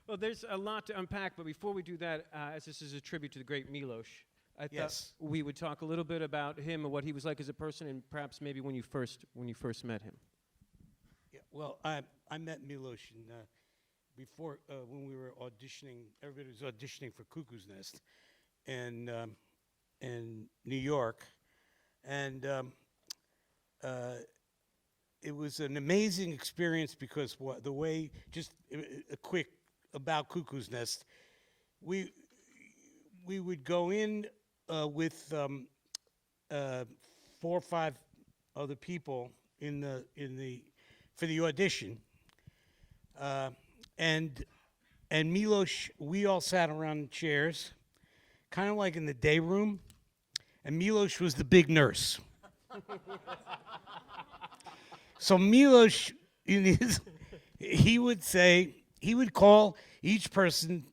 Well, there's a lot to unpack, but before we do that, as this is a tribute to the great Milos, I thought we would talk a little bit about him and what he was like as a person, and perhaps maybe when you first met him. Yeah, well, I met Milos before when we were auditioning. Everybody was auditioning for Cuckoo's Nest, in New York, and it was an amazing experience because the way, just a quick about Cuckoo's Nest, we would go in with 4 or 5 other people for the audition, and Milos, we all sat around in chairs, kind of like in the day room, and Milos was the big nurse. So Milos, he would call each person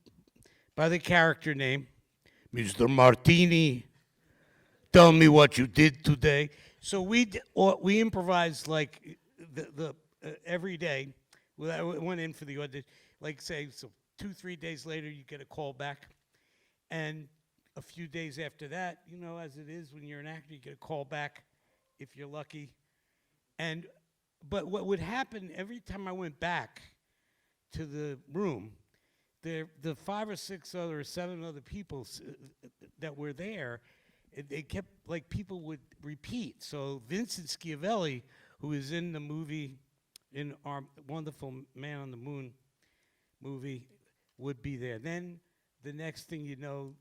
by the character name. Mr. Martini, tell me what you did today. So we improvised like every day. I went in for the audition, like say, so 2-3 days later you get a call back, and a few days after that, as it is when you're an actor, you get a call back if you're lucky. But what would happen every time I went back to the room, the 5 or 6 other or 7 other people that were there, they kept, like, people would repeat. So Vincent Schiavelli, who is in the movie, in our wonderful Man on the Moon movie, would be there. Then the next thing you know,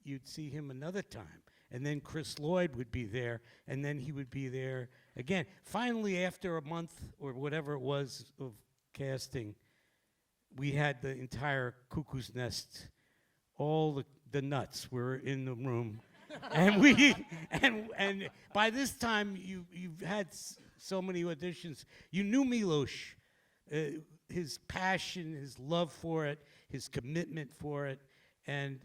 you'd see him another time. And then Chris Lloyd would be there, and then he would be there again. Finally, after a month or whatever it was of casting, we had the entire Cuckoo's Nest, all the nuts were in the room. and by this time, you've had so many auditions. You knew Milos, his passion, his love for it, his commitment for it, and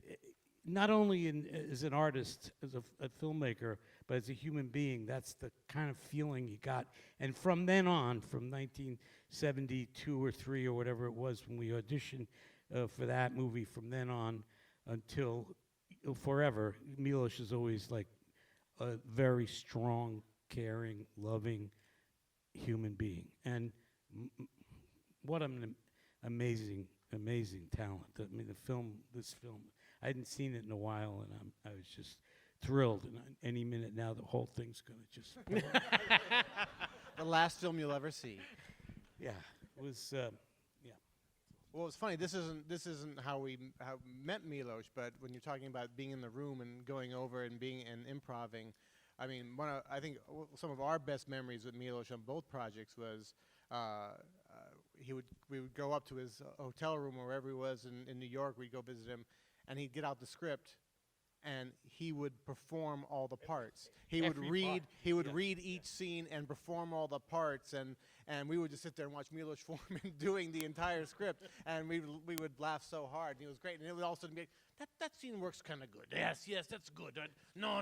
not only as an artist, as a filmmaker, but as a human being. That's the kind of feeling you got. And from then on, from 1972 or 3 or whatever it was when we auditioned for that movie, from then on until forever, Milos is always like a very strong, caring, loving human being. And what an amazing talent. I mean, this film, I hadn't seen it in a while, and I was just thrilled. And any minute now, the whole thing's going to just... The last film you'll ever see. Yeah, it was, yeah. Well, it's funny. This isn't how we met Milos, but when you're talking about being in the room and going over and being and improvising, I mean, I think some of our best memories with Milos on both projects was we would go up to his hotel room or wherever he was in New York. We'd go visit him, and he'd get out the script, and he would perform all the parts. He would read each scene and perform all the parts, and we would just sit there and watch Milos Forman doing the entire script, and we would laugh so hard. And it was great, and it would also be that scene works kind of good. Yes, that's good. No,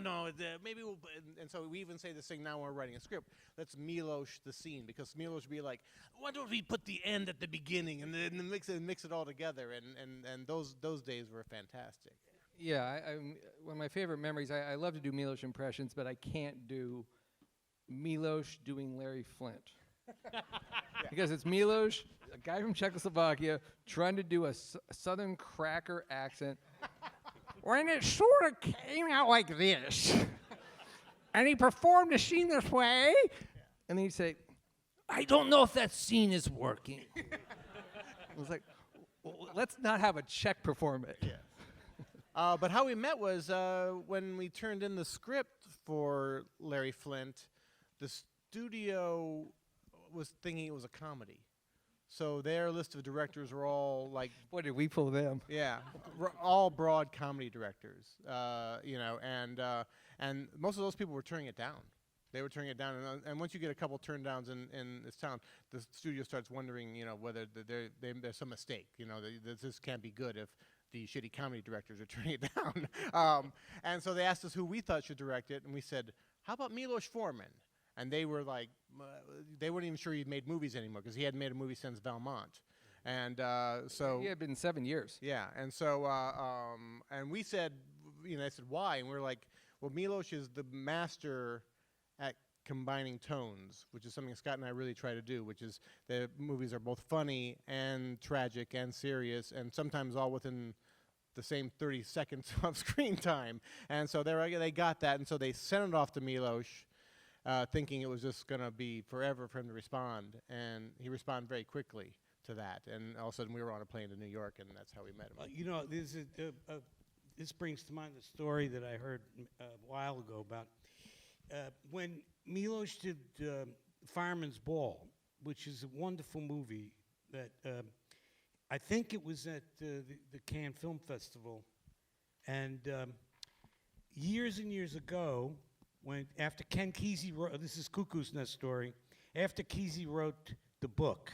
maybe we'll. And so we even say this thing now when we're writing a script. Let's Milos the scene, because Milos would be like, why don't we put the end at the beginning and then mix it all together? And those days were fantastic. Yeah, one of my favorite memories, I love to do Milos impressions, but I can't do Milos doing Larry Flint. Because it's Milos, a guy from Czechoslovakia, trying to do a southern cracker accent. When it sort of came out like this, and he performed the scene this way, and then he'd say, I don't know if that scene is working. I was like, well, let's not have a Czech perform it. Yeah. But how we met was when we turned in the script for Larry Flint, the studio was thinking it was a comedy. So their list of directors were all like... Boy, did we pull them. Yeah, all broad comedy directors, and most of those people were turning it down. They were turning it down, and once you get a couple turn downs in this town, the studio starts wondering, whether there's some mistake. This can't be good if the shitty comedy directors are turning it down. And so they asked us who we thought should direct it, and we said, how about Milos Forman? And they were like, they weren't even sure he'd made movies anymore, because he hadn't made a movie since Valmont. And so Yeah, it's been 7 years. yeah, and so and we said, I said why, and we're like, well, Milos is the master at combining tones, which is something Scott and I really try to do, which is the movies are both funny and tragic and serious, and sometimes all within the same 30 seconds of screen time. And so they got that, and so they sent it off to Milos, thinking it was just going to be forever for him to respond, and he responded very quickly to that, and all of a sudden we were on a plane to New York, and that's how we met him. This brings to mind a story that I heard a while ago about when Milos did Fireman's Ball, which is a wonderful movie that I think it was at the Cannes Film Festival, and years and years ago, after Ken Kesey wrote, this is Cuckoo's Nest story, after Kesey wrote the book,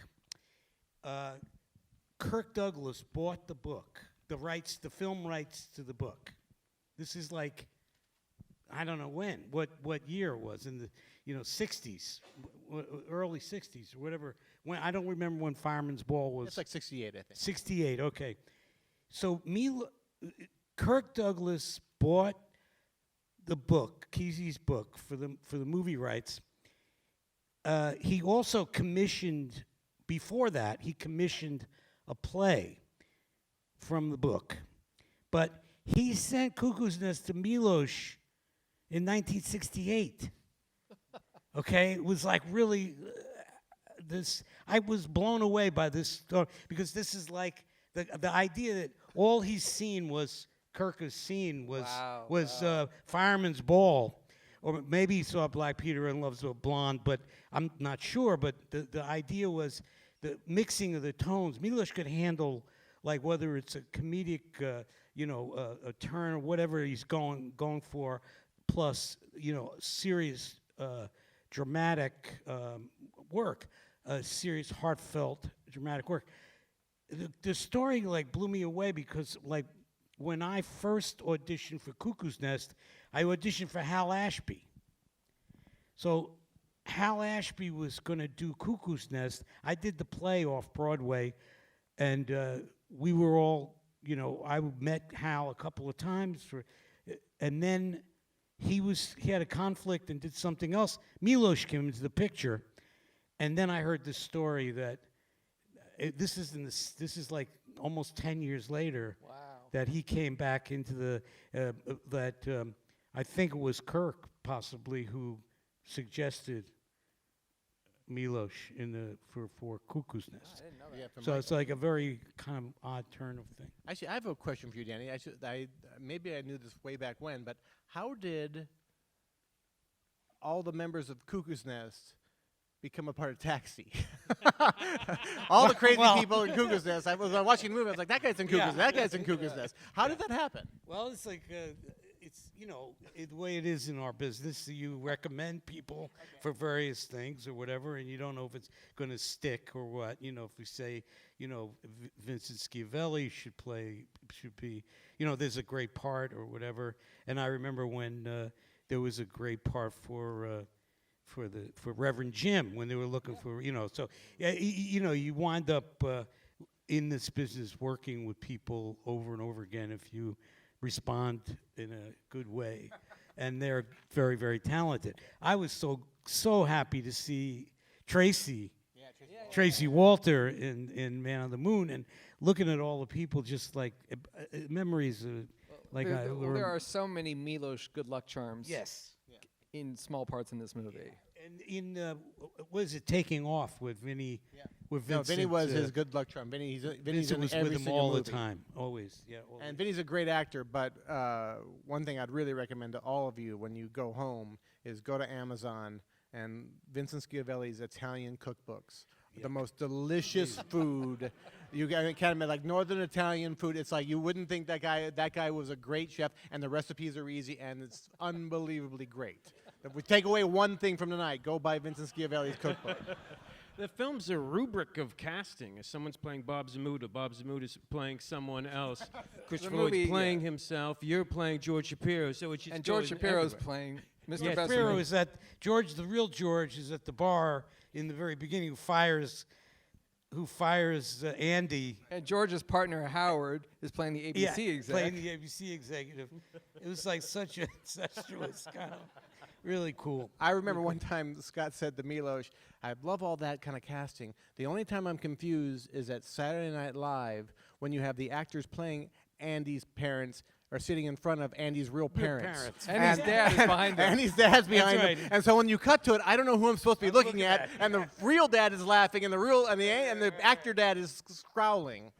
Kirk Douglas bought the book, the film rights to the book. This is like, I don't know what year it was, in the 60s, early 60s or whatever. When I don't remember when Fireman's Ball was. It's like 68, I think. 68, okay. So Kirk Douglas bought the book, Kesey's book, for the movie rights. He also commissioned, before that, he commissioned a play from the book. But he sent Cuckoo's Nest to Milos in 1968. Okay, it was like really this. I was blown away by this story, because this is like the idea that all he's seen was Kirk was Fireman's Ball, or maybe he saw Black Peter and Loves a Blonde, but I'm not sure. But the idea was the mixing of the tones. Milos could handle, like, whether it's a comedic, a turn or whatever he's going for, plus serious dramatic work, serious heartfelt dramatic work. The story blew me away, because when I first auditioned for Cuckoo's Nest, I auditioned for Hal Ashby. So Hal Ashby was going to do Cuckoo's Nest. I did the play off Broadway, and we were all, I met Hal a couple of times, and then he had a conflict and did something else. Milos came into the picture, and then I heard this story that this is like almost 10 years later. Wow. That he came back into I think it was Kirk possibly who suggested Milos for Cuckoo's Nest. I didn't know that. Yeah, from So Michael. it's like a very kind of odd turn of thing. Actually, I have a question for you, Danny. Maybe I knew this way back when, but how did all the members of Cuckoo's Nest become a part of Taxi? All the crazy people in Cuckoo's Nest. I was watching the movie. I was like, that guy's in Cuckoo's Nest. That guy's in Cuckoo's Nest. How did that happen? Well, it's like it's the way it is in our business. You recommend people for various things or whatever, and you don't know if it's going to stick or what. If we say, Vincent Schiavelli should be, there's a great part or whatever. And I remember when there was a great part for Reverend Jim when they were looking for, so you wind up in this business working with people over and over again if you respond in a good way, and they're very, very talented. I was so happy to see Tracy Walter in Man on the Moon, and looking at all the people, just like memories of There are so many Milos good luck charms. Yes. In small parts in this movie. And in was it Taking Off with Vinny? Yeah. With Vincent, No, Vinny was his good luck charm. Vinny's Vincent in was every with him single all movie. the time, always. Yeah. Always. And Vinny's a great actor, but one thing I'd really recommend to all of you when you go home is go to Amazon and Vincent Schiavelli's Italian cookbooks. The most delicious food. You can't imagine, like Northern Italian food. It's like you wouldn't think that guy was a great chef, and the recipes are easy, and it's unbelievably great. If we take away one thing from tonight, go buy Vincent Schiavelli's cookbook. The film's a rubric of casting. If someone's playing Bob Zamuda's playing someone else. Christopher Lloyd's playing himself. You're playing George Shapiro. So it just And goes George Shapiro's everywhere. playing Mr. Yeah, Bessemer. Shapiro is at the real George is at the bar in the very beginning, who fires who fires Andy. And George's partner Howard is playing the ABC exec. Playing the ABC executive. It was like such a incestuous kind of really cool. I remember one time Scott said to Milos, I love all that kind of casting. The only time I'm confused is at Saturday Night Live when you have the actors playing Andy's parents are sitting in front of Andy's real parents. And his dad is behind them. And his dad's behind right. him. And so when you cut to it, I don't know who I'm supposed to be looking at, and the real dad is laughing, and the actor dad is scowling.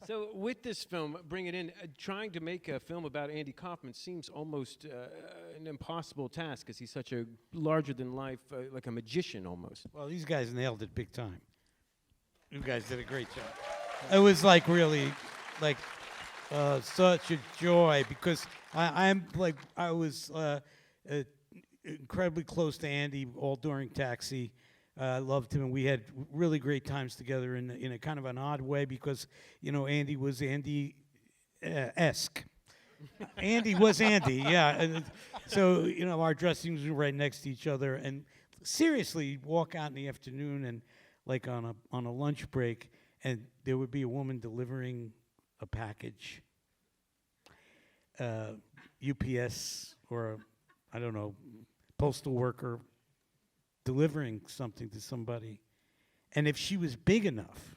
So with this film, bring it in, trying to make a film about Andy Kaufman seems almost an impossible task because he's such a larger-than-life, like a magician almost. Well, these guys nailed it big time. You guys did a great job. It was like really, like, such a joy because I was incredibly close to Andy all during Taxi. I loved him, and we had really great times together in a kind of an odd way because, Andy was Andy-esque. Andy was Andy, yeah. And so, our dressing rooms were right next to each other. And seriously, you'd walk out in the afternoon and, like, on a lunch break, and there would be a woman delivering a package, UPS or, I don't know, postal worker, delivering something to somebody. And if she was big enough,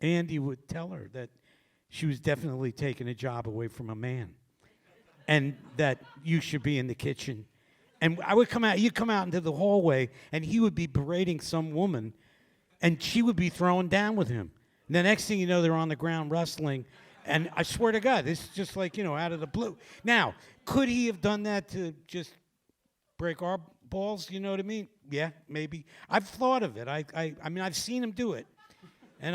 Andy would tell her that she was definitely taking a job away from a man and that you should be in the kitchen. And I would you'd come out into the hallway, and he would be berating some woman, and she would be throwing down with him. And the next thing you know, they're on the ground wrestling. And I swear to God, this is just like, out of the blue. Now, could he have done that to just break our balls, you know what I mean? Yeah, maybe. I've thought of it. I mean, I've seen him do it. And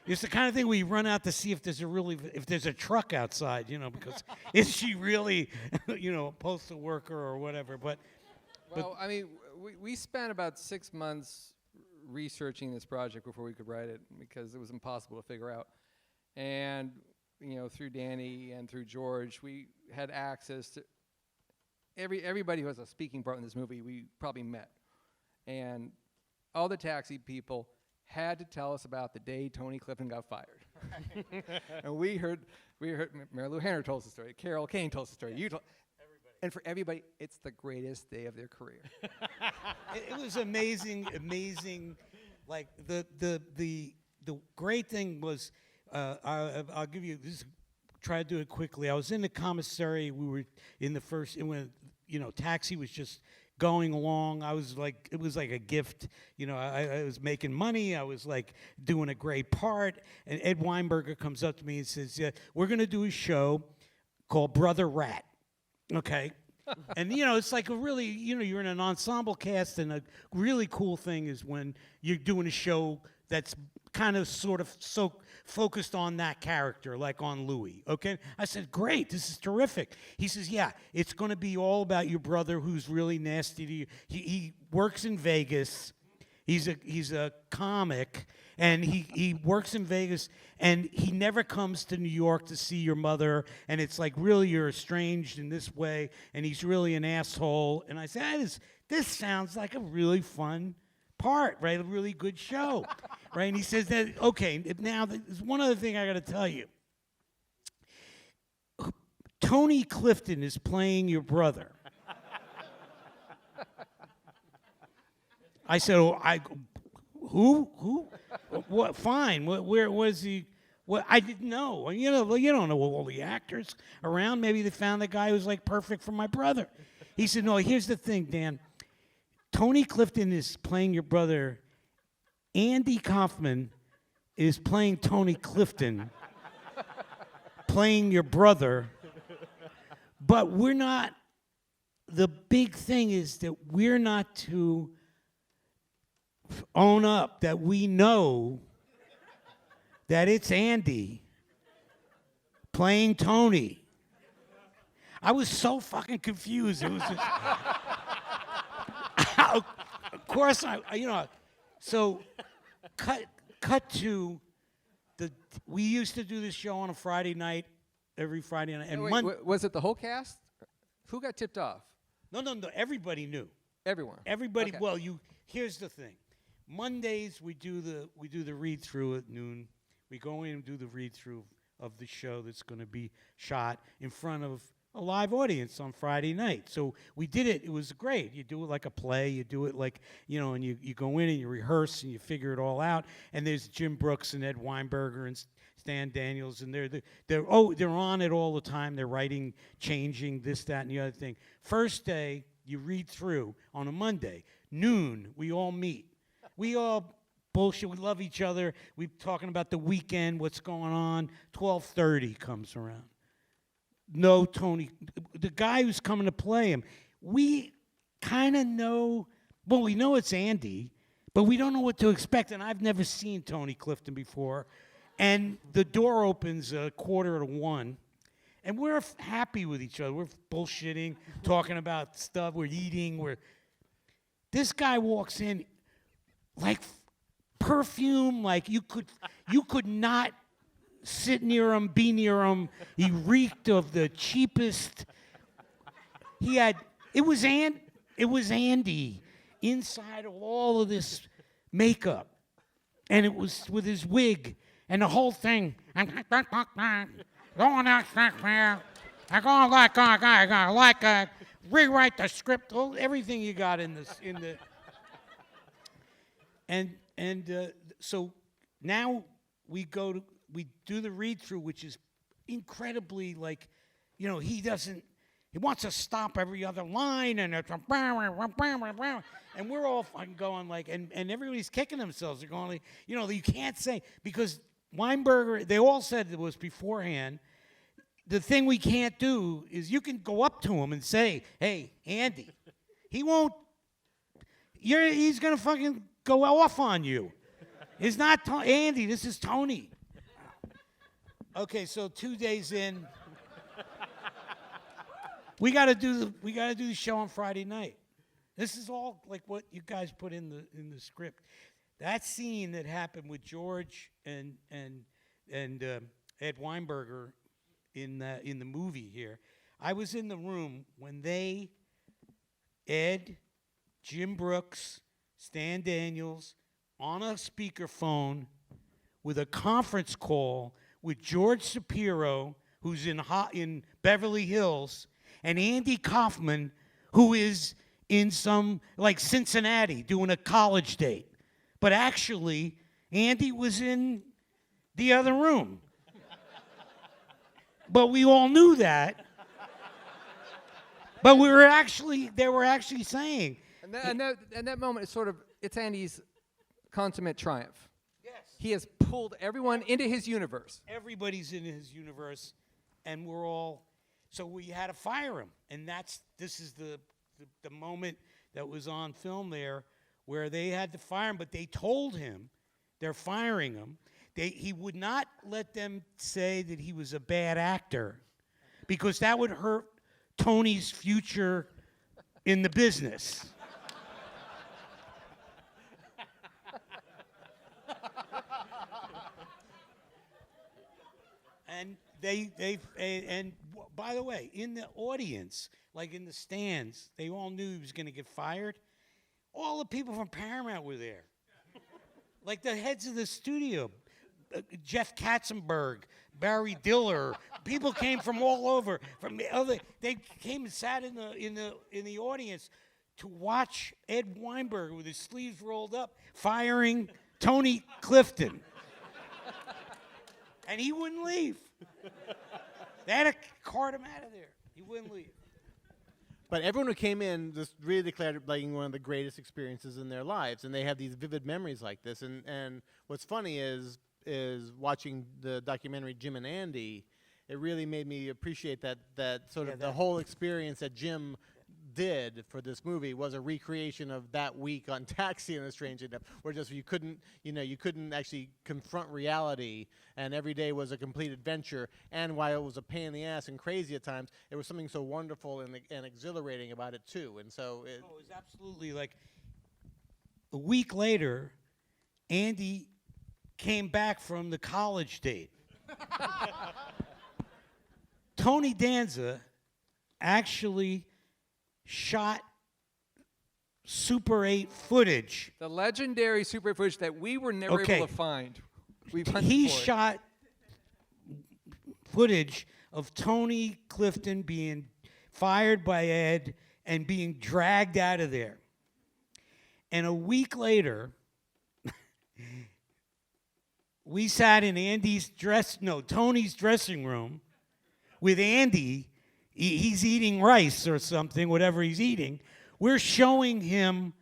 it's the kind of thing where you run out to see if there's a truck outside, because is she really, a postal worker or whatever? Well, I mean, we spent about 6 months researching this project before we could write it because it was impossible to figure out. And, through Danny and through George, we had access to everybody who has a speaking part in this movie we probably met. And all the Taxi people had to tell us about the day Tony Clifton got fired. And we heard Mary Lou Hanner told us the story, Carol Kane told us the story, you told everybody. And for everybody, it's the greatest day of their career. It was amazing. Like the great thing was, I'll give you this. Try to do it quickly. I was in the commissary. We were in the first, and when Taxi was just going along. It was like a gift. I was making money. I was like doing a great part. And Ed Weinberger comes up to me and says, "Yeah, we're gonna do a show called Brother Rat." Okay. And it's like a really, you're in an ensemble cast, and a really cool thing is when you're doing a show that's kind of sort of so focused on that character, like on Louis, okay? I said, great, this is terrific. He says, yeah, it's going to be all about your brother who's really nasty to you. He works in Vegas. He's a comic, and he works in Vegas, and he never comes to New York to see your mother, and it's like really you're estranged in this way, and he's really an asshole. And I said, this sounds like a really fun part, right? A really good show, right? And he says that, okay, now there's one other thing I got to tell you. Tony Clifton is playing your brother. I said, who? What? Fine. Where was he? What? I didn't know. You don't know all the actors around. Maybe they found the guy who's like perfect for my brother. He said, no. Here's the thing, Dan. Tony Clifton is playing your brother. Andy Kaufman is playing Tony Clifton, playing your brother. But we're not. The big thing is that we're not to own up that we know that it's Andy playing Tony. I was so fucking confused. It was just, of course, so cut to we used to do this show on a Friday night, every Friday night. And was it the whole cast? Who got tipped off? No, everybody knew. Everyone. Everybody, okay. well, here's the thing. Mondays we do the read through at noon. We go in and do the read through of the show that's going to be shot in front of a live audience on Friday night. So we did it. It was great. You do it like a play. You do it like, and you go in and you rehearse and you figure it all out. And there's Jim Brooks and Ed Weinberger and Stan Daniels, and they're on it all the time. They're writing, changing this, that, and the other thing. First day you read through on a Monday. Noon we all meet. We all bullshit. We love each other. We're talking about the weekend, what's going on. 12:30 comes around. No Tony, the guy who's coming to play him. We kind of know. Well, we know it's Andy, but we don't know what to expect. And I've never seen Tony Clifton before. And the door opens 1:45, and we're happy with each other. We're bullshitting, talking about stuff. We're eating. This guy walks in like perfume, like you could not sit near him, be near him. He reeked of the cheapest. It was Andy inside of all of this makeup, and it was with his wig and the whole thing. I'm going like rewrite the script, everything you got in the. And so now we do the read through, which is incredibly he wants to stop every other line, and it's and we're all fucking going and everybody's kicking themselves. They're going you can't say, because Weinberger, they all said it was beforehand. The thing we can't do is you can go up to him and say, "Hey, Andy," he won't. He's gonna fucking go off on you. It's not Andy. This is Tony. Okay, so 2 days in, we got to do the show on Friday night. This is all like what you guys put in the script. That scene that happened with George and Ed Weinberger in the movie here. I was in the room when Ed, Jim Brooks, Stan Daniels, on a speakerphone with a conference call with George Shapiro, who's in Beverly Hills, and Andy Kaufman, who is in Cincinnati doing a college date. But actually, Andy was in the other room. But we all knew that. But they were actually saying. And that moment is it's Andy's consummate triumph. Yes. He has pulled everyone into his universe. Everybody's in his universe, and so we had to fire him. And this is the moment that was on film there where they had to fire him, but they told him they're firing him. He would not let them say that he was a bad actor, because that would hurt Tony's future in the business. And and by the way, in the audience, like in the stands, they all knew he was going to get fired. All the people from Paramount were there, like the heads of the studio, Jeff Katzenberg, Barry Diller. People came from all over. They came and sat in the audience to watch Ed Weinberger with his sleeves rolled up firing Tony Clifton. And he wouldn't leave. They had to cart him out of there. He wouldn't leave. But everyone who came in just really declared it like one of the greatest experiences in their lives, and they have these vivid memories like this. And what's funny is watching the documentary Jim and Andy. It really made me appreciate that the whole experience that Jim did for this movie was a recreation of that week on Taxi and the Strange Enough, where just you couldn't actually confront reality, and every day was a complete adventure. And while it was a pain in the ass and crazy at times, there was something so wonderful and exhilarating about it too. And so it was absolutely like a week later, Andy came back from the college date. Tony Danza actually shot Super 8 footage. The legendary Super 8 footage that we were never Okay. able to find. We hunted He for it. shot footage of Tony Clifton being fired by Ed and being dragged out of there. And a week later, we sat in Tony's dressing room with Andy. He's eating rice or something, whatever he's eating. We're showing him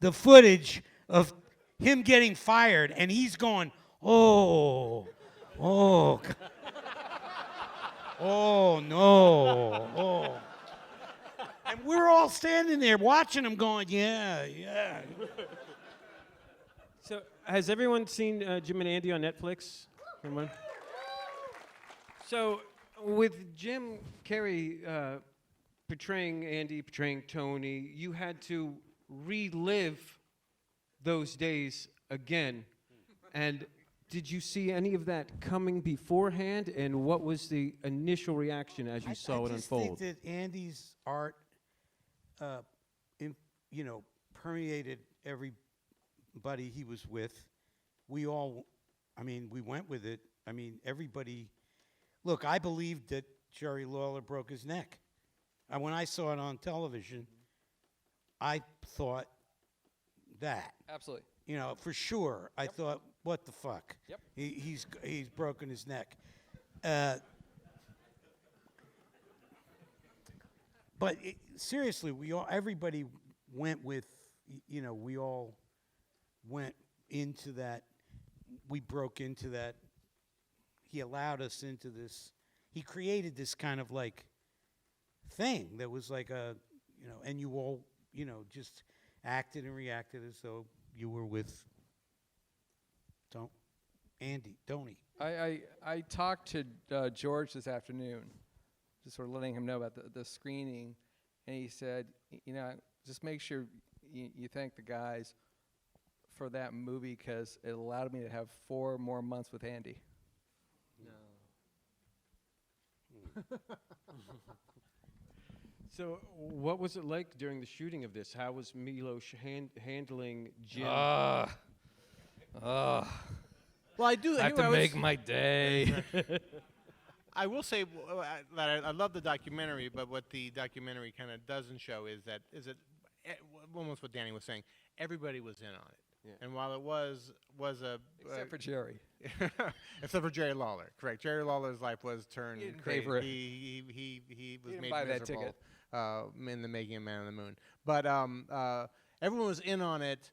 the footage of him getting fired, and he's going, oh, oh no, oh. And we're all standing there watching him going, yeah. So, has everyone seen Jim and Andy on Netflix? Anyone? So, with Jim Carrey portraying Andy, portraying Tony, you had to relive those days again. And did you see any of that coming beforehand? And what was the initial reaction as you saw it unfold? I just think that Andy's art, permeated everybody he was with. We went with it. Everybody. Look, I believed that Jerry Lawler broke his neck. When I saw it on television, I thought that. Absolutely. For sure. I thought, what the fuck? Yep. He's broken his neck. But seriously, everybody went with, we all went into that. We broke into that. He allowed us into this. He created this kind of like thing that was like and you all, just acted and reacted as though you were with Tony. I talked to George this afternoon, just sort of letting him know about the screening, and he said, just make sure you thank the guys for that movie because it allowed me to have 4 more months with Andy. So, what was it like during the shooting of this? How was Milos handling Jim? Well, I do. I have to make my day. I will say that I love the documentary, but what the documentary kind of doesn't show is almost what Danny was saying. Everybody was in on it. Yeah. And while it was a Except for Jerry. except for Jerry Lawler, correct? Jerry Lawler's life was turned crazy. He was made buy that miserable ticket. In the making of Man on the Moon. But everyone was in on it,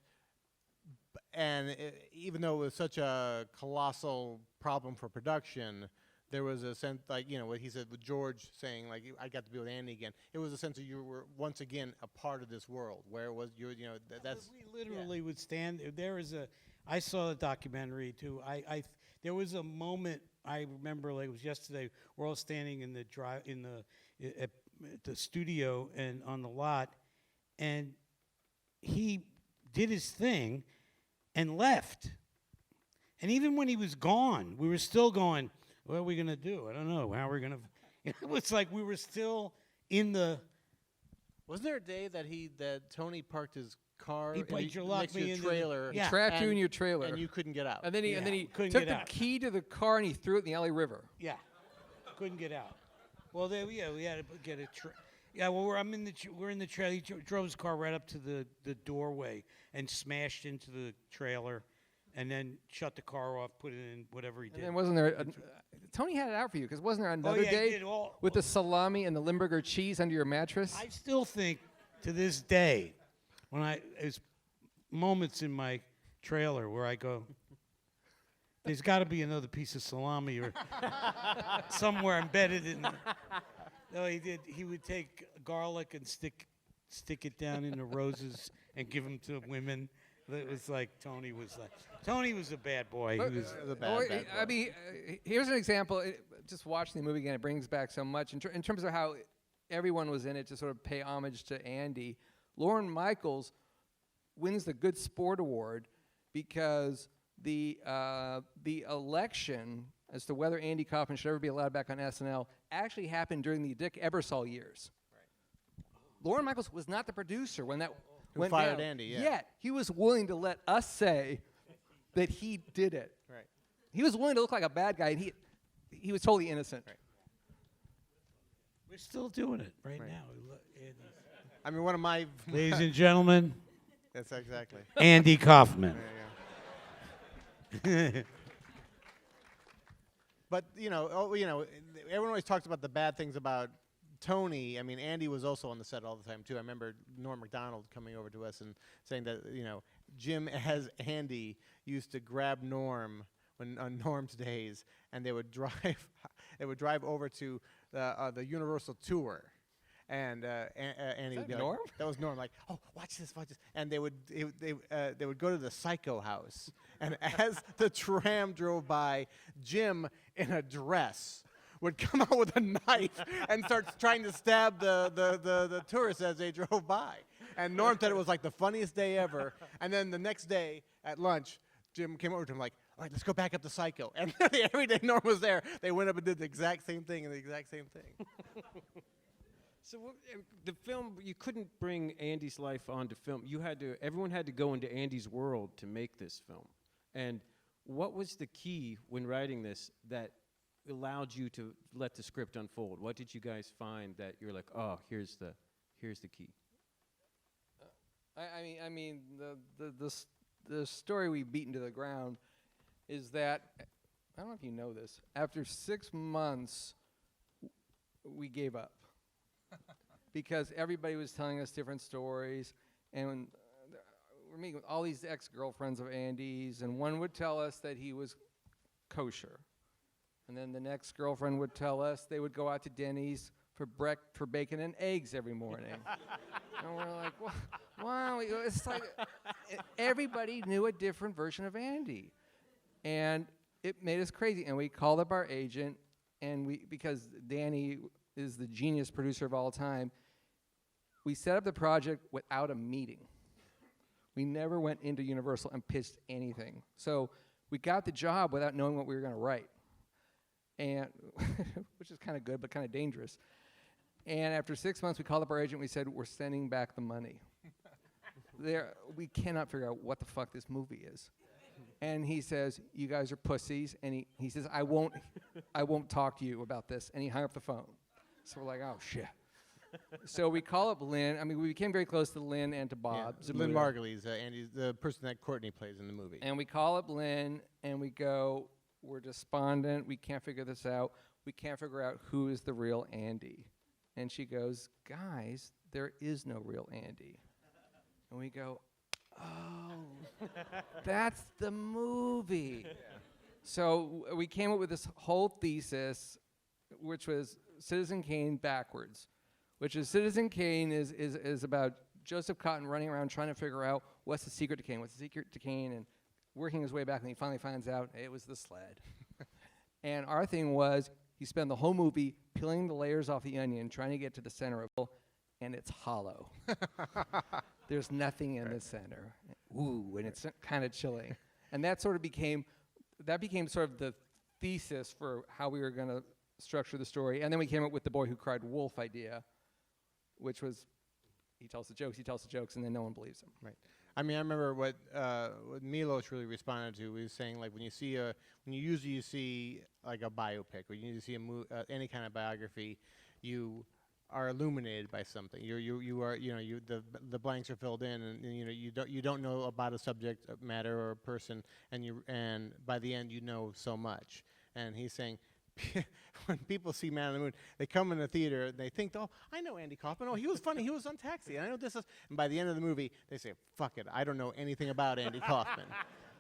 and even though it was such a colossal problem for production, there was a sense, what he said with George saying, I got to be with Andy again. It was a sense that you were once again a part of this world, where it was that's. We literally would stand. I saw the documentary too. There was a moment I remember, like it was yesterday. We're all standing in at the studio and on the lot, and he did his thing and left. And even when he was gone, we were still going, what are we going to do? I don't know. How are we going to... It was like we were still in the... Wasn't there a day that Tony parked his car He next to locked me your in trailer? Yeah. Trapped you in your trailer. And you couldn't get out. And then he couldn't took get the out. key to the car and he threw it in the LA River. Yeah. Couldn't get out. Well, we had to get a... we're in the trailer. He drove his car right up to the doorway and smashed into the trailer and then shut the car off, put it in whatever he did. And then wasn't there... Tony had it out for you, because wasn't there another he day did with the salami and the Limburger cheese under your mattress? I still think, to this day, there's moments in my trailer where I go, there's got to be another piece of salami or somewhere embedded in there. No, he did. He would take garlic and stick it down in the roses and give them to women. It was like Tony was a bad boy. He was a bad boy. I mean, here's an example. Just watching the movie again, it brings back so much in terms of how everyone was in it to sort of pay homage to Andy. Lorne Michaels wins the Good Sport Award because the election as to whether Andy Kaufman should ever be allowed back on SNL actually happened during the Dick Ebersol years. Right. Lorne Michaels was not the producer when that. Who fired Andy, yeah. Yet he was willing to let us say that he did it. Right. He was willing to look like a bad guy, and he was totally innocent. Right. We're still doing it right, Right. now. I mean, one of my. Ladies and gentlemen, That's exactly. Andy Kaufman. There you go. But everyone always talks about the bad things about Tony. I mean, Andy was also on the set all the time too. I remember Norm Macdonald coming over to us and saying that Jim as Andy used to grab Norm on Norm's days, and they would drive over to the Universal tour. And Andy would be like, Norm? that was Norm. Like, oh, watch this. And they would go to the Psycho House, and as the tram drove by, Jim in a dress would come out with a knife and start trying to stab the tourists as they drove by. And Norm said it was like the funniest day ever. And then the next day at lunch, Jim came over to him like, all right, let's go back up to Psycho. And every day Norm was there, they went up and did the exact same thing and the exact same thing. So the film, you couldn't bring Andy's life onto film. Everyone had to go into Andy's world to make this film. And what was the key when writing this that allowed you to let the script unfold? What did you guys find that you're like, oh, here's the key? I mean, the story we beat into the ground is that, I don't know if you know this, after 6 months, we gave up. Because everybody was telling us different stories, and we're meeting with all these ex-girlfriends of Andy's, and one would tell us that he was kosher. And then the next girlfriend would tell us they would go out to Denny's for bacon and eggs every morning. And we're like, wow. It's like everybody knew a different version of Andy. And it made us crazy. And we called up our agent, and because Danny is the genius producer of all time, we set up the project without a meeting. We never went into Universal and pitched anything. So we got the job without knowing what we were going to write, and which is kind of good but kind of dangerous. And after 6 months, we called up our agent. We said, we're sending back the money. We cannot figure out what the fuck this movie is. And he says, you guys are pussies. And he says, I won't talk to you about this. And he hung up the phone. So we're like, oh, shit. So we call up Lynn. I mean, we became very close to Lynn and to Bob. Yeah, Lynn Margulies, Andy's the person that Courtney plays in the movie. And we call up Lynn, and we go, we're despondent. We can't figure this out. We can't figure out who is the real Andy. And she goes, guys, there is no real Andy. And we go, oh, that's the movie. Yeah. So we came up with this whole thesis, which was Citizen Kane backwards, which is Citizen Kane is about Joseph Cotton running around trying to figure out what's the secret to Kane, and working his way back, and he finally finds out it was the sled. And our thing was, you spend the whole movie peeling the layers off the onion, trying to get to the center of it, and it's hollow. There's nothing in the center. Ooh, and it's kind of chilling. And that became sort of the thesis for how we were going to structure the story. And then we came up with the boy who cried wolf idea, which was he tells the jokes, and then no one believes him. Right. I mean, I remember what Milos really responded to. He was saying, like, when you usually see like a biopic, or you see any kind of biography, you are illuminated by something. The blanks are filled in, and you don't know about a subject matter or a person, and by the end you know so much. And he's saying, when people see Man on the Moon, they come in the theater and they think, oh, I know Andy Kaufman. Oh, he was funny. He was on Taxi. And I know this is. And by the end of the movie, they say, fuck it. I don't know anything about Andy Kaufman.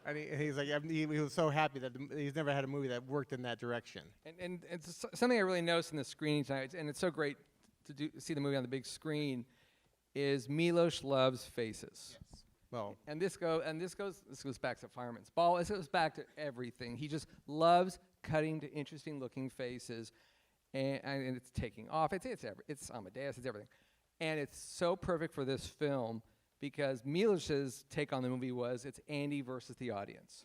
And he's like, he was so happy that he's never had a movie that worked in that direction. And it's something I really noticed in the screening tonight, and it's so great to see the movie on the big screen, is Milos loves faces. Yes. Well, And this goes back to Fireman's Ball. This goes back to everything. He just loves cutting to interesting looking faces, and it's taking off. It's Amadeus. It's everything, and it's so perfect for this film because Milos's take on the movie was it's Andy versus the audience,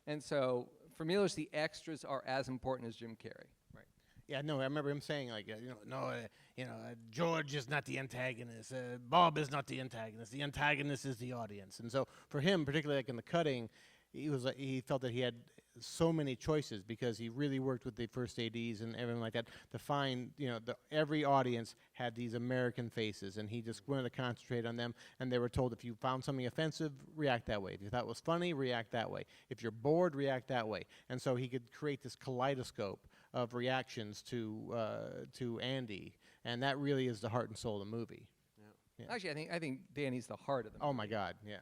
and so for Milos the extras are as important as Jim Carrey. right. Yeah, no, I remember him saying like, George is not the antagonist. Bob is not the antagonist. The antagonist is the audience. And so for him, particularly like in the cutting, he felt that he had so many choices because he really worked with the first ADs and everything like that to find, every audience had these American faces, and he just wanted to concentrate on them. And they were told, if you found something offensive, react that way. If you thought it was funny, react that way. If you're bored, react that way. And so he could create this kaleidoscope of reactions to Andy, and that really is the heart and soul of the movie. Yeah. Actually, I think Danny's the heart of the movie. Oh my God, yeah.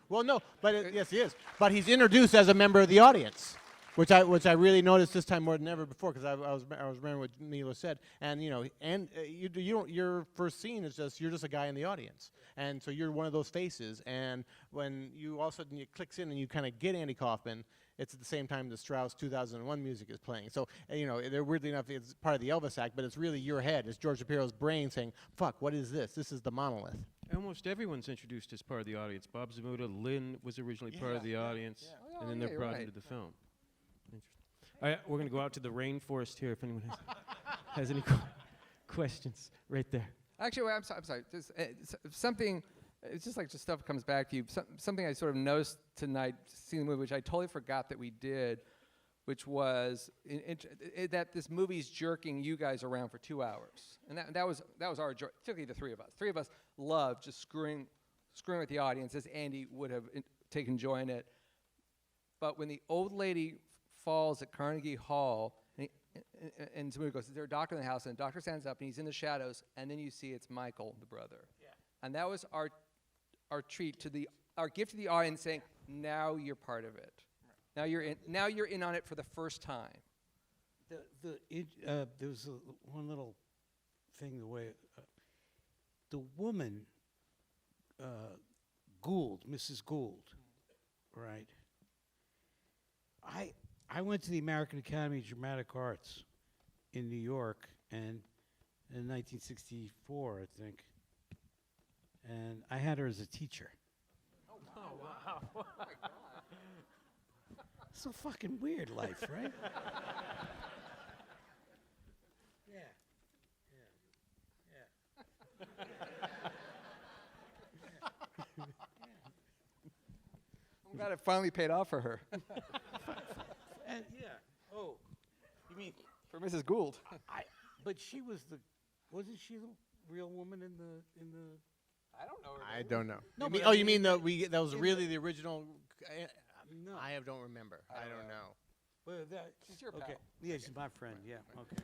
Well, no, but yes, he is. But he's introduced as a member of the audience, which I really noticed this time more than ever before, because I was remembering what Milos said, and you don't, your first scene is just you're just a guy in the audience, and so you're one of those faces, and when you all of a sudden it clicks in and you kind of get Andy Kaufman, it's at the same time the Strauss 2001 music is playing. So they're weirdly enough it's part of the Elvis act, but it's really your head, it's George Shapiro's brain saying, "Fuck, what is this? This is the monolith." Almost everyone's introduced as part of the audience. Bob Zamuda, Lynn was originally part of the audience, and then they're brought into the film. Interesting. All right, we're going to go out to the rainforest here if anyone has any questions. Right there. Actually, I'm sorry. Just, something, it's just like just stuff comes back to you. Something I sort of noticed tonight, seeing the movie, which I totally forgot that we did, which was that this movie's jerking you guys around for 2 hours. And that was our joy, particularly the three of us. Three of us loved just screwing with the audience, as Andy would have taken joy in it. But when the old lady falls at Carnegie Hall, and somebody goes, "Is there a doctor in the house?" And the doctor stands up, and he's in the shadows, and then you see it's Michael, the brother. Yeah. And that was our treat to our gift to the audience, saying, "Now you're part of it. Now you're in on it for the first time." There was one little thing. The way the woman, Gould, Mrs. Gould, right? I went to the American Academy of Dramatic Arts in New York, and in 1964, I think, and I had her as a teacher. Oh wow! Oh my God. It's a fucking weird life, right? Yeah. I'm glad it finally paid off for her. And oh, you mean For Mrs. Gould. But she wasn't she the real woman in the? I don't know her I name. don't know. No, You mean, but I you mean mean that was really the original? No. I don't remember. I don't know. Well, that, She's your okay. pal. Yeah, she's my friend. Yeah. Okay.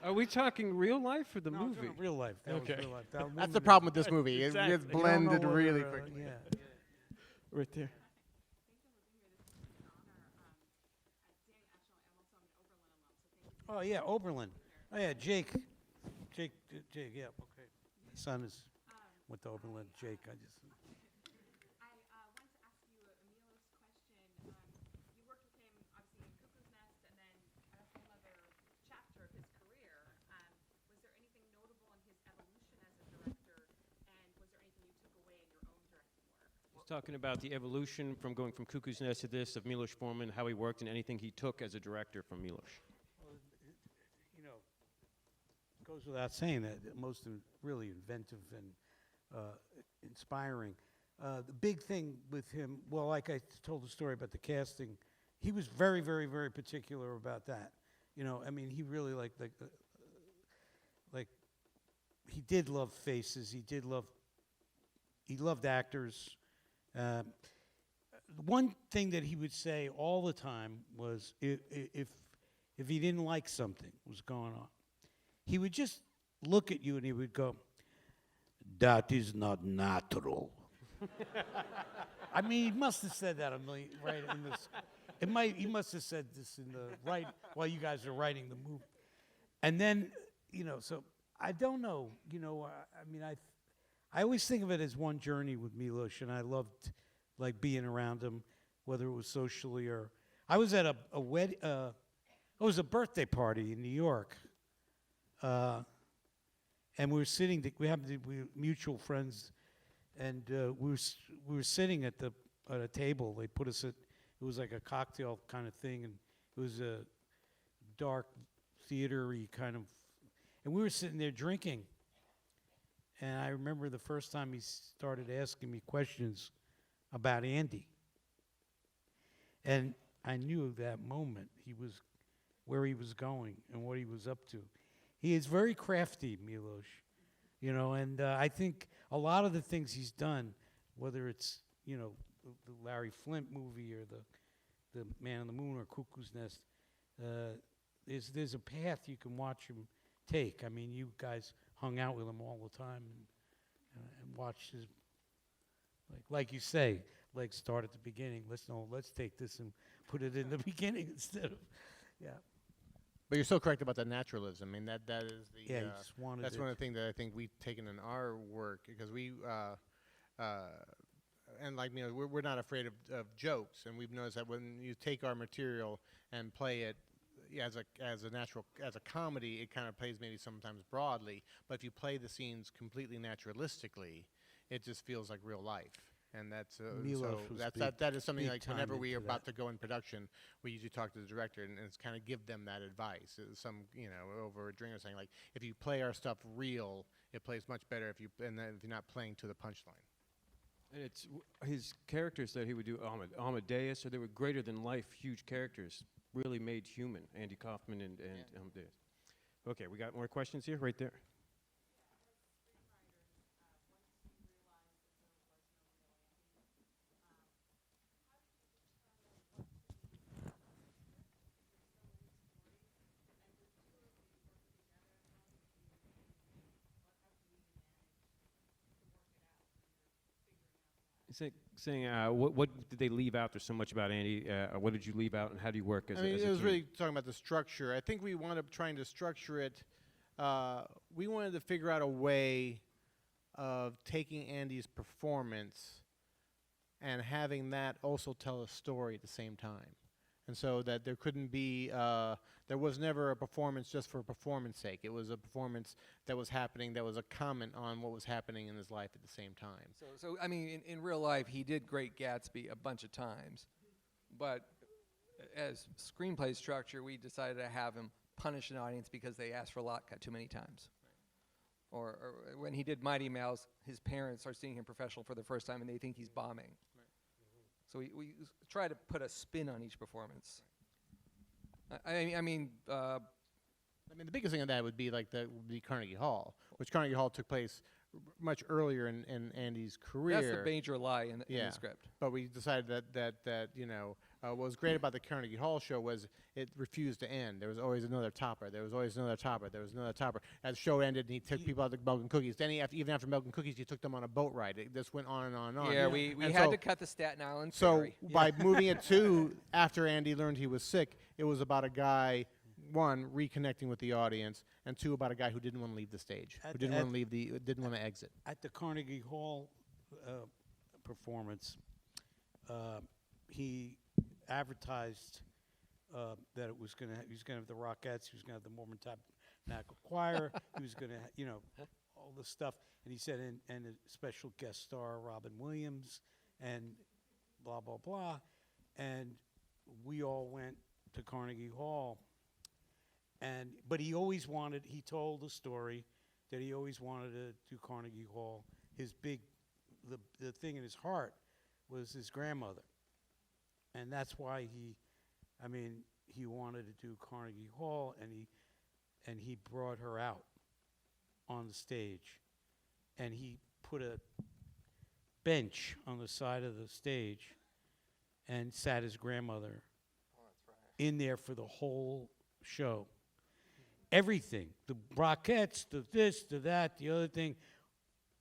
Are we talking real life or the No, I'm movie? talking real life. That Okay. was real life. That That's woman the is- problem with this movie. Exactly. It gets You don't know blended whether, really quickly. Yeah. Right there. Oh yeah, Oberlin. Oh yeah, Jake. Yeah. Okay. My son went to Oberlin. Jake. I wanted to ask you a Milos question. You worked with him, obviously, in Cuckoo's Nest, and then at a whole other chapter of his career. Was there anything notable in his evolution as a director, and was there anything you took away in your own directing work? He's talking about the evolution from going from Cuckoo's Nest to this, of Milos Forman, how he worked, and anything he took as a director from Milos. Goes without saying that most really inventive and inspiring. The big thing with him, well, like I told the story about the casting, he was very, very, very particular about that. I mean, he really like he did love faces. He loved actors. One thing that he would say all the time was if he didn't like something was going on, he would just look at you and he would go, "That is not natural." I mean, he must have said that right in this. He must have said this in the right while you guys are writing the movie. And then, so I don't know. I mean, I always think of it as one journey with Milos, and I loved like being around him, whether it was socially or I was at a wedding. It was a birthday party in New York. And we were sitting. We were mutual friends, and we were sitting at a table. They put us at. It was like a cocktail kind of thing, and it was a dark theater-y kind of, and we were sitting there drinking. And I remember the first time he started asking me questions about Andy. And I knew that moment where he was going and what he was up to. He is very crafty, Milos, and I think a lot of the things he's done, whether it's, the Larry Flint movie or the Man on the Moon or Cuckoo's Nest, there's a path you can watch him take. I mean, you guys hung out with him all the time and watched his, like you say, start at the beginning. Let's take this and put it in the beginning instead of, yeah. But you're so correct about the naturalism. I mean, that is the Yeah, he just wanted that's it. one of the things that I think we've taken in our work, because we and like we're not afraid of jokes, and we've noticed that when you take our material and play it as a comedy, it kind of plays maybe sometimes broadly, but if you play the scenes completely naturalistically, it just feels like real life. And that's Milos was that is something big like time whenever we are into about to go in production, we usually talk to the director and it's kind of give them that advice. Over a drink or saying, like, if you play our stuff real, it plays much better if you're not playing to the punchline. And it's his characters that he would do, Amadeus, or they were greater than life, huge characters, really made human. Andy Kaufman and Amadeus. Okay, we got more questions here, right there. Saying, what did they leave out? There's so much about Andy. What did you leave out, and how do you work as a it was team? really talking about the structure. I think we wound up trying to structure it. We wanted to figure out a way of taking Andy's performance and having that also tell a story at the same time. And so that there couldn't be, there was never a performance just for performance sake. It was a performance that was happening, that was a comment on what was happening in his life at the same time. So I mean, in real life, he did Great Gatsby a bunch of times, but as screenplay structure, we decided to have him punish an audience because they asked for a lot cut too many times. Right. Or when he did Mighty Mouse, his parents are seeing him professional for the first time and they think he's bombing. So we try to put a spin on each performance. I mean, the biggest thing of that would be like the Carnegie Hall, which Carnegie Hall took place much earlier in Andy's career. That's the major lie in the script. But we decided that what was great about the Carnegie Hall show was it refused to end. There was always another topper. There was always another topper. There was another topper. As the show ended, and he took people out to Milk and Cookies. Then even after Milk and Cookies, he took them on a boat ride. It just went on and on and on. Yeah, we had to cut the Staten Island ferry. So by moving it to after Andy learned he was sick, it was about a guy, one, reconnecting with the audience, and two, about a guy who didn't want to leave the stage, who didn't want to leave didn't want to exit. At the Carnegie Hall performance, he advertised that he was going to have the Rockettes, he was going to have the Mormon Tabernacle Choir, he was going to, all this stuff. And he said, and a special guest star, Robin Williams, and blah, blah, blah. And we all went to Carnegie Hall. But he told the story that he always wanted to do Carnegie Hall. His the thing in his heart was his grandmother. And that's why he wanted to do Carnegie Hall, and he brought her out on the stage. And he put a bench on the side of the stage and sat his grandmother in there for the whole show. Everything, the Rockettes, the this, the that, the other thing,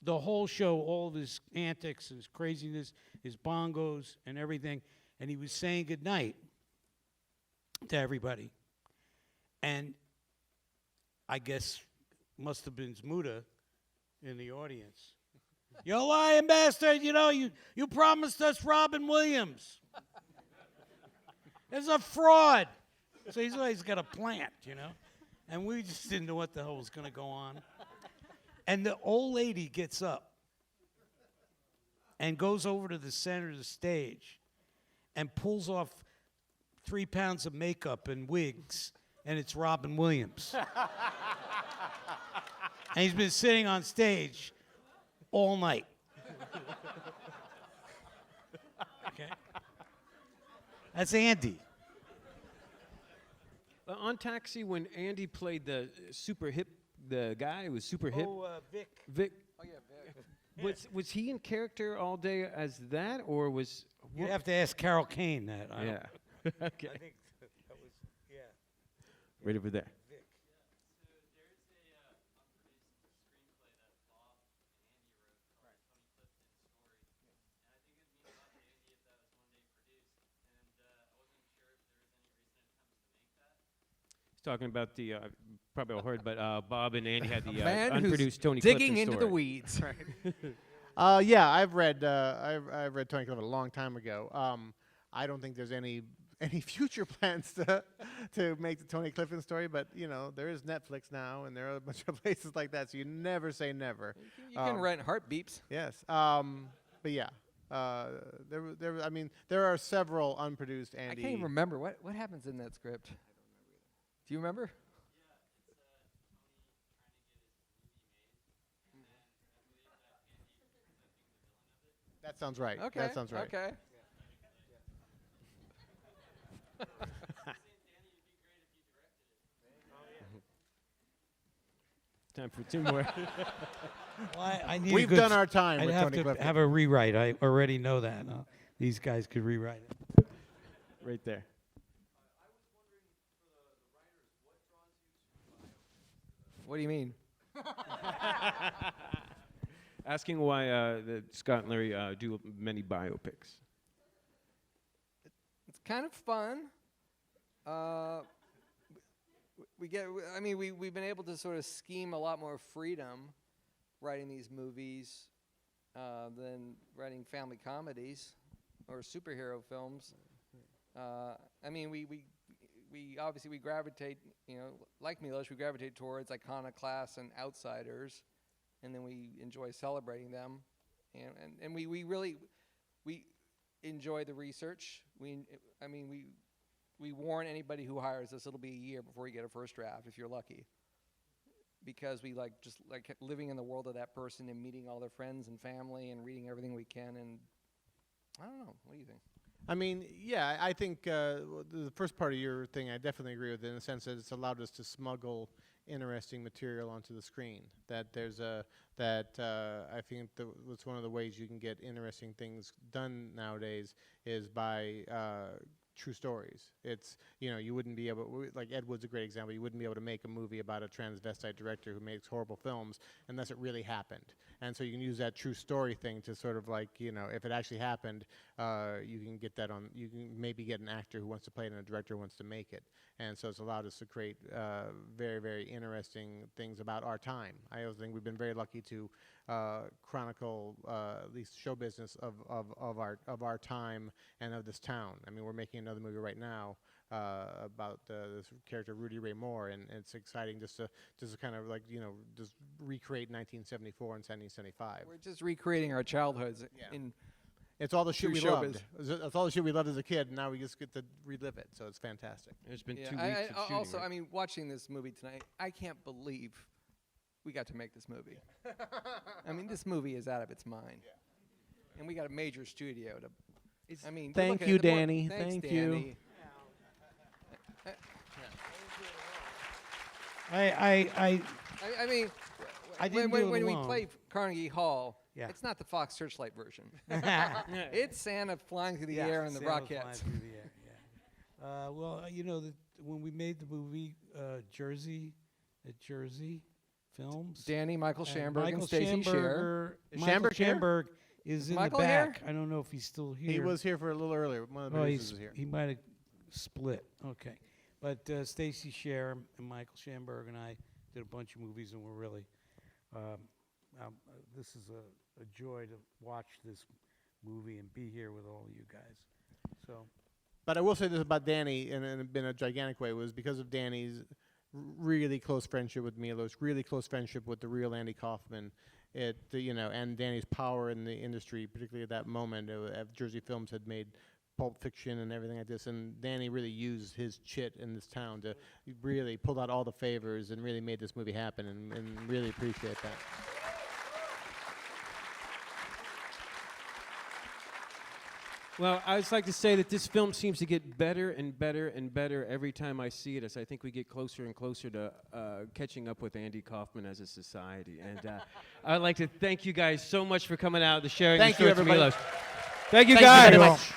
the whole show, all his antics, his craziness, his bongos and everything. And he was saying goodnight to everybody. And I guess must have been Zmuda in the audience. You lying bastard, you promised us Robin Williams. It's a fraud. So he's got a plant, And we just didn't know what the hell was going to go on. And the old lady gets up and goes over to the center of the stage and pulls off 3 pounds of makeup and wigs and it's Robin Williams. And he's been sitting on stage all night. Okay. That's Andy. On Taxi, when Andy played the the guy who was super hip. Vic. Vic. Oh yeah, Vic. Was he in character all day as that, or was? You'd have to ask Carol Kane that. I don't- Yeah. Okay. I think that was, yeah. Right over there. Talking about the probably all heard, but Bob and Andy had the Man unproduced who's Tony digging Clifton into story. the weeds. Yeah, I've read Tony Clifton a long time ago. I don't think there's any future plans to make the Tony Clifton story, but you know there is Netflix now, and there are a bunch of places like that, so you never say never. You can rent heartbeeps. Yes, but yeah, I mean, there are several unproduced Andy. I can't even remember what happens in that script. Do you remember? That sounds right. Okay. That sounds right. Okay. Time for two more. Well, I need a We've good done our time I'd with have Tony to Clifton. have a rewrite. I already know that. These guys could rewrite it. Right there. What do you mean? Asking why the Scott and Larry do many biopics. It's kind of fun. We've been able to sort of scheme a lot more freedom writing these movies than writing family comedies or superhero films. We obviously gravitate, like Milos, we gravitate towards iconoclasts and outsiders, and then we enjoy celebrating them, and we really enjoy the research. We warn anybody who hires us it'll be a year before you get a first draft if you're lucky, because we like living in the world of that person and meeting all their friends and family and reading everything we can. And I don't know, what do you think? I mean, yeah, I think the first part of your thing I definitely agree with in the sense that it's allowed us to smuggle interesting material onto the screen. That there's I think that's one of the ways you can get interesting things done nowadays is by true stories. It's, you wouldn't be able, like Ed Wood's a great example, you wouldn't be able to make a movie about a transvestite director who makes horrible films unless it really happened. And so you can use that true story thing to sort of like, if it actually happened, you can get that on, you can maybe get an actor who wants to play it and a director who wants to make it. And so it's allowed us to create very, very interesting things about our time. I also think we've been very lucky to chronicle at least show business of our time and of this town. I mean, we're making another movie right now about this character Rudy Ray Moore, and it's exciting just to kind of like just recreate 1974 and 1975. We're just recreating our childhoods. Yeah. It's all the shit we Through loved. It's all the shit we loved as a kid, and now we just get to relive it. So it's fantastic. There's been Yeah, 2 weeks of shooting. also, right? watching this movie tonight, I can't believe we got to make this movie. This movie is out of its mind, and we got a major studio to. Thank you, Danny. Thanks, Thank you. Danny. I I didn't when do it we alone. play Carnegie Hall, Yeah. it's not the Fox Searchlight version. It's Santa flying through the air in the Santa Rockettes. flying through the air, yeah. Well, when we made the movie Jersey Films, Danny, Michael Schamberg, and Michael Stacy Scher. Is Michael Schamberg here? Schamberg is in Michael the here? back. I don't know if he's still here. He was here for a little earlier. One of the Oh, producers is here. he might have split. Okay, but Stacy Scher and Michael Schamberg and I did a bunch of movies, and we're really. This is a joy to watch this movie and be here with all you guys. So. But I will say this about Danny, and in a gigantic way, was because of Danny's really close friendship with Milos, really close friendship with the real Andy Kaufman, and Danny's power in the industry, particularly at that moment. Jersey Films had made Pulp Fiction and everything like this. And Danny really used his chit in this town to really pull out all the favors and really made this movie happen, and really appreciate that. Well, I just like to say that this film seems to get better and better and better every time I see it, as I think we get closer and closer to catching up with Andy Kaufman as a society. And I'd like to thank you guys so much for coming out and sharing Thank your you, stories with everybody. Milos. Thank you, Thank you guys. very much.